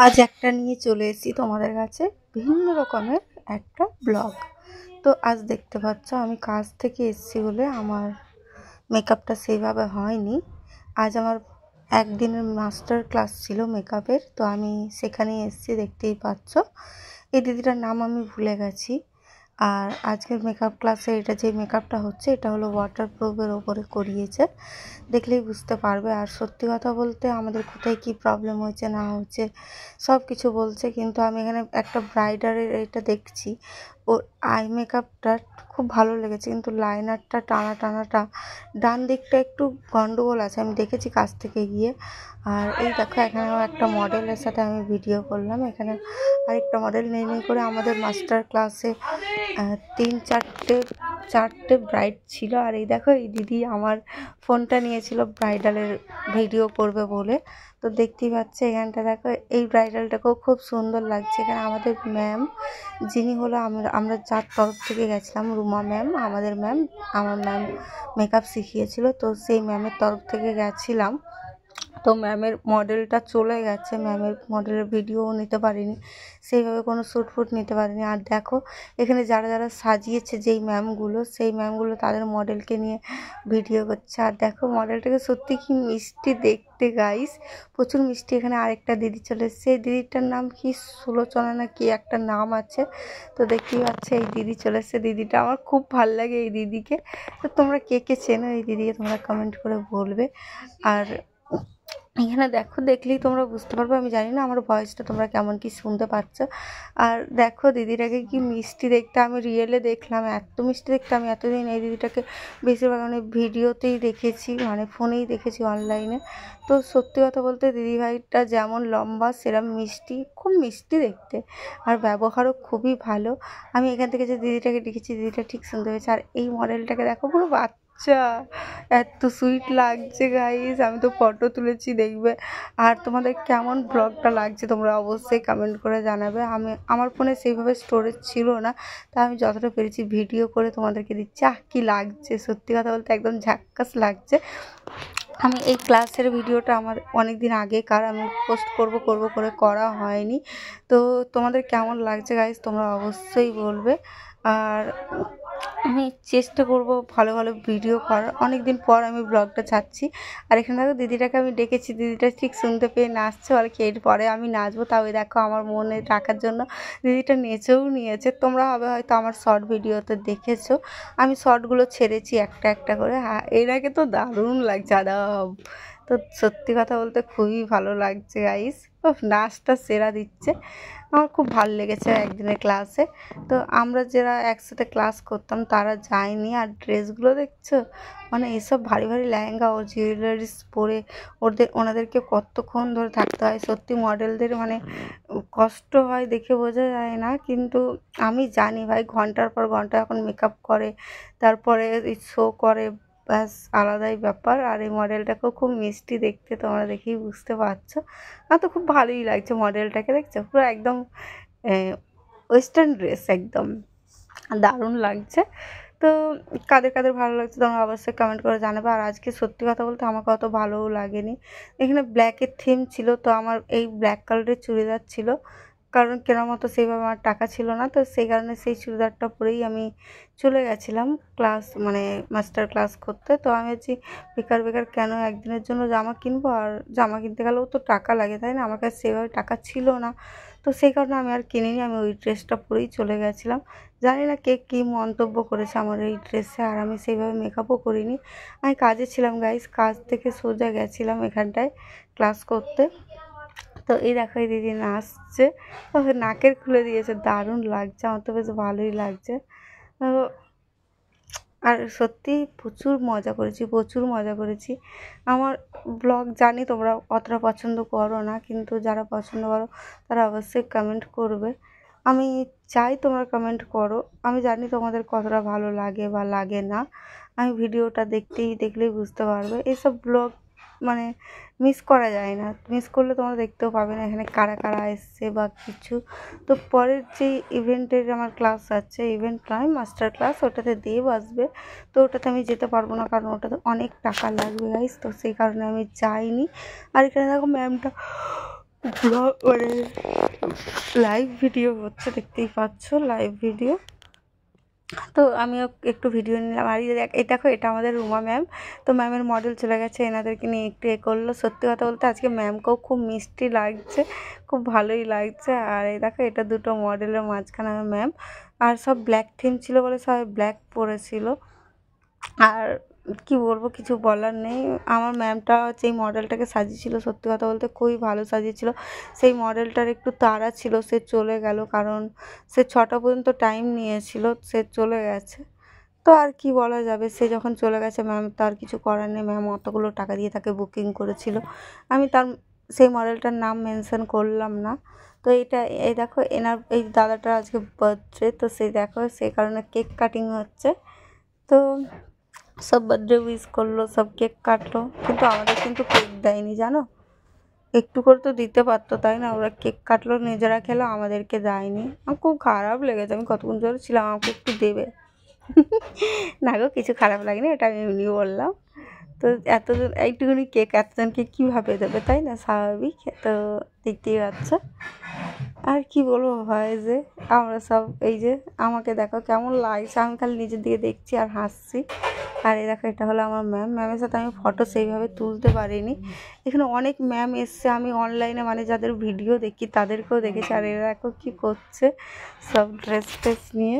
আজ একটা নিয়ে চলে এসেছি তোমাদের কাছে ভিন্ন রকমের একটা ব্লগ। তো আজ দেখতে পাচ্ছ আমি কাজ থেকে এসেছি বলে আমার মেকআপটা সেইভাবে হয়নি। আজ আমার একদিনের মাস্টার ক্লাস ছিল মেকআপের, তো আমি সেখানে এসেছি, দেখতেই পাচ্ছ। এই দিদিটার নাম আমি ভুলে গেছি। আর আজকের মেকআপ ক্লাসে এটা যে মেকআপটা হচ্ছে এটা হলো ওয়াটারপ্রুফের ওপরে করিয়েছে, দেখলেই বুঝতে পারবে। আর সত্যি কথা বলতে আমাদের কোথায় কি প্রবলেম হয়েছে না হচ্ছে সব কিছু বলছে, কিন্তু আমি এখানে একটা ব্রাইডারের এটা দেখছি, ওর আই মেকআপটা খুব ভালো লেগেছে, কিন্তু লাইনারটা টানাটা ডান দিকটা একটু গন্ডগোল আছে, আমি দেখেছি কাছ থেকে গিয়ে। আর এই দেখো এখানেও একটা মডেলের সাথে আমি ভিডিও করলাম, এখানে আরেকটা মডেল নেই করে আমাদের মাস্টার ক্লাসে চারটে ব্রাইড ছিল। আর এই দেখো এই দিদি আমার ফোনটা নিয়েছিল ব্রাইডালের ভিডিও করবে বলে। তো দেখতেই পাচ্ছে এখানটা দেখো এই ব্রাইডালটাকেও খুব সুন্দর লাগছে। এখানে আমাদের ম্যাম যিনি হলো আমরা যার তরফ থেকে গেছিলাম, রুমা ম্যাম আমাদের ম্যাম, আমার ম্যাম মেকআপ শিখিয়েছিল, তো সেই ম্যামের তরফ থেকে গেছিলাম। তো ম্যামের মডেলটা চলে গেছে, ম্যামের মডেলের ভিডিও নিতে পারিনি, সেইভাবে কোনো শ্যুট নিতে পারিনি। আর দেখো এখানে যারা সাজিয়েছে যেই ম্যামগুলো, সেই ম্যামগুলো তাদের মডেলকে নিয়ে ভিডিও করছে। আর দেখো মডেলটাকে সত্যি কি মিষ্টি দেখতে গাইস, প্রচুর মিষ্টি। এখানে আরেকটা দিদি চলে এসছে, এই দিদিটার নাম কি সুলোচনা না কি একটা নাম আছে। তো দেখতেই পাচ্ছে এই দিদি চলে এসছে, দিদিটা আমার খুব ভালো লাগে এই দিদিকে। তো তোমরা কে কে চেনো এই দিদিকে তোমরা কমেন্ট করে বলবে। আর এখানে দেখো দেখলেই তোমরা বুঝতে পারবে, আমি জানি না আমার ভয়েসটা তোমরা কেমন কি শুনতে পাচ্ছ। আর দেখো দিদিটাকে কি মিষ্টি দেখতে, আমি রিয়েলে দেখলাম এত মিষ্টি দেখতে। আমি এতদিন এই দিদিটাকে বেশিরভাগ মানে ভিডিওতেই দেখেছি, মানে ফোনেই দেখেছি, অনলাইনে। তো সত্যি কথা বলতে দিদিভাইটা যেমন লম্বা সেরকম মিষ্টি, খুব মিষ্টি দেখতে, আর ব্যবহারও খুবই ভালো। আমি এখান থেকে যে দিদিটাকে দেখেছি দিদিটা ঠিক শুনতে পেয়েছে। আর এই মডেলটাকে দেখো পুরো বাচ্চা, এত সুইট লাগছে গাইস, আমি তো ফটো তুলেছি দেখবে। আর তোমাদের কেমন ব্লগটা লাগছে তোমরা অবশ্যই কমেন্ট করে জানাবে। আমার ফোনে সেইভাবে স্টোরেজ ছিল না, তাই আমি যতটা পেরেছি ভিডিও করে তোমাদেরকে দিচ্ছি। কি লাগছে সত্যি কথা বলতে একদম ঝাক্কাস লাগছে। আমি এই ক্লাসের ভিডিওটা আমার অনেক দিন আগেকার, আমি পোস্ট করব করে করা হয়নি। তো তোমাদের কেমন লাগছে গাইস তোমরা অবশ্যই বলবে। আর আমি চেষ্টা করব ভালো ভালো ভিডিও করার, অনেক দিন পর আমি ব্লগটা ছাড়ছি। আর এখানে দেখো দিদিটাকে আমি ডেকেছি, দিদিটা ঠিক শুনতে পেয়ে নাচছে, আর কি এরপরে আমি নাচবো। তাও দেখো আমার মনে রাখার জন্য দিদিটা নেচেও নিয়েছে। তোমরা হয়তো আমার শর্ট ভিডিওতে দেখেছো, আমি শর্টগুলো ছেড়েছি একটা একটা করে। হ্যাঁ এনাকে তো দারুণ লাগছে আদাব। তো সত্যি কথা বলতে খুবই ভালো লাগছে গাইস, নাচটা সেরা দিচ্ছে, আমার খুব ভালো লেগেছে একদিনের ক্লাসে। তো আমরা যারা একসাথে ক্লাস করতাম তারা যায়নি। আর ড্রেসগুলো দেখছো, মানে এইসব ভারী ভারী লেহেঙ্গা ও জুয়েলারিস পরে ওনাদেরকে কতক্ষণ ধরে থাকতে হয়। সত্যি মডেলদের মানে কষ্ট হয় দেখে বোঝা যায় না, কিন্তু আমি জানি ভাই ঘন্টার পর ঘন্টা এখন মেকআপ করে তারপরে শো করে, ব্যাস আলাদাই ব্যাপার। আর এই মডেলটাকেও খুব মিষ্টি দেখতে, তোমরা দেখেই বুঝতে পারছো। আমার তো খুব ভালোই লাগছে মডেলটাকে, দেখছো পুরো একদম ওয়েস্টার্ন ড্রেস, একদম দারুণ লাগছে। তো কাদের ভালো লাগছে তোমরা অবশ্যই কমেন্ট করে জানাবে। আর আজকে সত্যি কথা বলতে আমাকে অত ভালোও লাগেনি। এখানে ব্ল্যাকের থিম ছিল, তো আমার এই ব্ল্যাক কালারের চুড়িদার ছিল, কারণ কেনার মতো সেইভাবে আমার টাকা ছিল না, তো সেই কারণে সেই চুড়িদারটা পরেই আমি চলে গেছিলাম ক্লাস মানে মাস্টার ক্লাস করতে। তো আমি হচ্ছি বেকার কেন একদিনের জন্য জামা কিনবো, আর জামা কিনতে গেলেও তো টাকা লাগে তাই না, আমার কাছে সেভাবে টাকা ছিল না। তো সেই কারণে আমি আর কিনিনি, আমি ওই ড্রেসটা পরেই চলে গেছিলাম। জানি না কে কী মন্তব্য করেছে আমার এই ড্রেসে, আর আমি সেইভাবে মেকআপও করিনি। আমি কাজে ছিলাম গাইস, কাজ থেকে সোজা গেছিলাম এখানটায় ক্লাস করতে। তো এই দেখো এই দিদি নাচছে, নাকের খুলে দিয়েছে, দারুণ লাগছে, আমার তো বেশ ভালোই লাগছে। আর সত্যি প্রচুর মজা করেছি। আমার ব্লগ জানি তোমরা অতটা পছন্দ করো না, কিন্তু যারা পছন্দ করো তারা অবশ্যই কমেন্ট করবে। আমি চাই তোমরা কমেন্ট করো, আমি জানি তোমাদের কতটা ভালো লাগে বা লাগে না। আমি ভিডিওটা দেখলেই বুঝতে পারবে। এইসব ব্লগ মানে মিস করা যায় না, মিস করলে তোমরা দেখতেও পাবে না এখানে কারা এসছে বা কিছু। তো পরের যে ইভেন্টের আমার ক্লাস আছে, ইভেন্ট নয় মাস্টার ক্লাস, ওটাতে দেব আসবে, তো ওটাতে আমি যেতে পারবো না, কারণ ওটাতে অনেক টাকা লাগবে গাইস, তো সেই কারণে আমি যাইনি। আর এখানে দেখো ম্যামটা ব্লগ মানে লাইভ ভিডিও হচ্ছে, দেখতেই পাচ্ছ লাইভ ভিডিও। তো আমিও একটু ভিডিও নিলাম। আর এই দেখো এটা আমাদের রুমা ম্যাম। তো ম্যামের মডেল চলে গেছে, এনাদেরকে নিয়ে একটু করলো। সত্যি কথা বলতে আজকে ম্যামকেও খুব মিষ্টি লাগছে, খুব ভালোই লাগছে। আর এই দেখো এটা দুটো মডেলের মাঝখানে ম্যাম। আর সব ব্ল্যাক থিম ছিল বলে সবাই ব্ল্যাক পরেছিল। আর কি বলবো, কিছু বলার নেই। আমার ম্যামটা যেই মডেলটাকে সাজিয়েছিল, সত্যি কথা বলতে খুবই ভালো সাজিয়েছিল। সেই মডেলটার একটু তাড়া ছিল, সে চলে গেল, কারণ সে 6টা পর্যন্ত টাইম নিয়েছিল, সে চলে গেছে। তো আর কি বলা যাবে, সে যখন চলে গেছে ম্যাম তো আর কিছু করার নেই। ম্যাম অতগুলো টাকা দিয়ে তাকে বুকিং করেছিল। আমি তার সেই মডেলটার নাম মেনশন করলাম না। তো এই দেখো এই দাদাটার আজকে বার্থডে, তো সেই দেখো সেই কারণে কেক কাটিং হচ্ছে। তো সব বার্থডে উইশ করলো, সব কেক কাটলো, কিন্তু আমাদের কিন্তু কেক দেয়নি জানো। একটু করে তো দিতে পারতো, তাই না? ওরা কেক কাটলো, নিজেরা খেলো, আমাদেরকে দেয়নি। আমার খুব খারাপ লেগেছে। আমি কতক্ষণ ধরে ছিলাম, আমাকে একটু দেবে। না গো, কিছু খারাপ লাগেনি, এটা আমি এমনি বললাম। তো এইটুকুনি কেক এতজনকে কীভাবে দেবে, তাই না? স্বাভাবিক। তো দেখতেই পাচ্ছ। আর কি বলবো ভাই, যে আমরা সব এই যে আমাকে দেখো কেমন লাগছে, আমি খালি নিজের দিকে দেখছি আর হাসছি। আর এই দেখো এটা হলো আমার ম্যাম। ম্যামের সাথে আমি ফটো সেইভাবে তুলতে পারিনি। এখানে অনেক ম্যাম এসছে, আমি অনলাইনে মানে যাদের ভিডিও দেখি তাদেরকেও দেখেছি। আর এরা দেখো কী করছে, সব ড্রেস ট্রেস নিয়ে।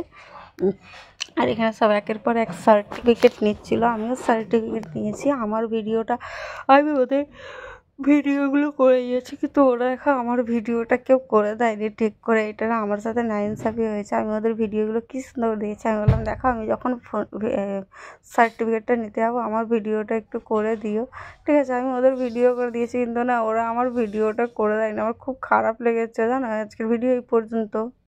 আর এখানে সব একের পর এক সার্টিফিকেট নিচ্ছিল, আমিও সার্টিফিকেট নিয়েছি। আমার ভিডিওটা আমি ওদের ভিডিওগুলো করে দিয়েছি, কিন্তু ওরা এখন আমার ভিডিওটা কেউ করে দেয়নি ঠিক করে। এটা না আমার সাথে নাইনসাফি হয়েছে। আমি ওদের ভিডিওগুলো কী সুন্দর দিয়েছি। আমি বললাম দেখো, আমি যখন সার্টিফিকেটটা নিতে যাবো আমার ভিডিওটা একটু করে দিও, ঠিক আছে? আমি ওদের ভিডিও করে দিয়েছি, কিন্তু না ওরা আমার ভিডিওটা করে দেয়নি। আমার খুব খারাপ লেগেছে জানো। আজকের ভিডিও এই পর্যন্ত।